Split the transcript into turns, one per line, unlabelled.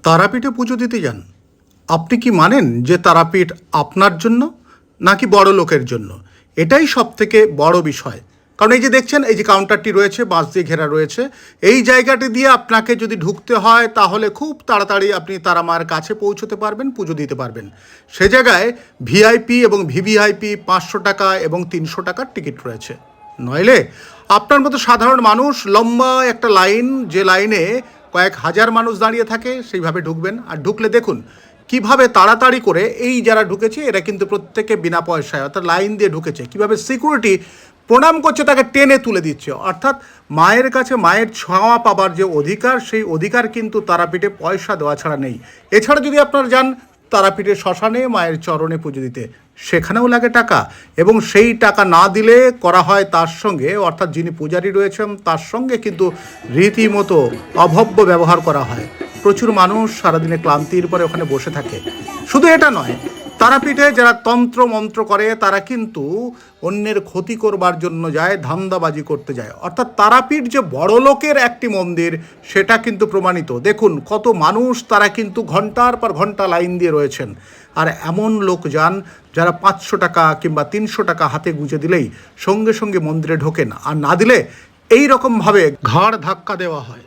তারাপীঠে পুজো দিতে যান, আপনি কি মানেন যে তারাপীঠ আপনার জন্য নাকি বড় লোকের জন্য? এটাই সব থেকে বড় বিষয়। কারণ এই যে দেখছেন, এই যে কাউন্টারটি রয়েছে, বাঁশ দিয়ে ঘেরা রয়েছে, এই জায়গাটি দিয়ে আপনাকে যদি ঢুকতে হয় তাহলে খুব তাড়াতাড়ি আপনি তারা মায়ের কাছে পৌঁছতে পারবেন, পুজো দিতে পারবেন। সে জায়গায় ভিআইপি এবং ভিভিআইপি 500 টাকা এবং 300 টাকার টিকিট রয়েছে। নইলে আপনার মতো সাধারণ মানুষ লম্বা একটা লাইন, যে লাইনে কয়েক হাজার মানুষ দাঁড়িয়ে থাকে, সেইভাবে ঢুকবেন। আর ঢুকলে দেখুন কিভাবে তাড়াতাড়ি করে এই যারা ঢুকেছে এরা কিন্তু প্রত্যেকে বিনা পয়সায় অর্থাৎ লাইন দিয়ে ঢুকেছে, কিভাবে সিকিউরিটি প্রণাম করছে, তাকে টেনে তুলে দিচ্ছে। অর্থাৎ মায়ের কাছে মায়ের ছোঁয়া পাবার যে অধিকার, সেই অধিকার কিন্তু তারাপীঠে পয়সা দেওয়া ছাড়া নেই। এছাড়া যদি আপনারা যান তারাপীঠের শ্মশানে মায়ের চরণে পুজো দিতে, সেখানেও লাগে টাকা, এবং সেই টাকা না দিলে করা হয় তার সঙ্গে, অর্থাৎ যিনি পূজারী রয়েছেন তার সঙ্গে কিন্তু রীতিমতো অভব্য ব্যবহার করা হয়। প্রচুর মানুষ সারাদিনে ক্লান্তির পরে ওখানে বসে থাকে। শুধু এটা নয়, তারাপীঠে যারা তন্ত্র মন্ত্র করে তারা কিন্তু অন্যের ক্ষতি করবার জন্য যায়, ধান্দাবাজি করতে যায়। অর্থাৎ তারাপীঠ যে বড় লোকের একটি মন্দির সেটা কিন্তু প্রমাণিত। দেখুন কত মানুষ, তারা কিন্তু ঘন্টার পর ঘন্টা লাইন দিয়ে রয়েছেন। আর এমন লোক যান যারা 500 টাকা কিংবা 300 টাকা হাতে গুঁজে দিলেই সঙ্গে সঙ্গে মন্দিরে ঢোকেন, আর না দিলে এই রকমভাবে ঘাড় ধাক্কা দেওয়া হয়।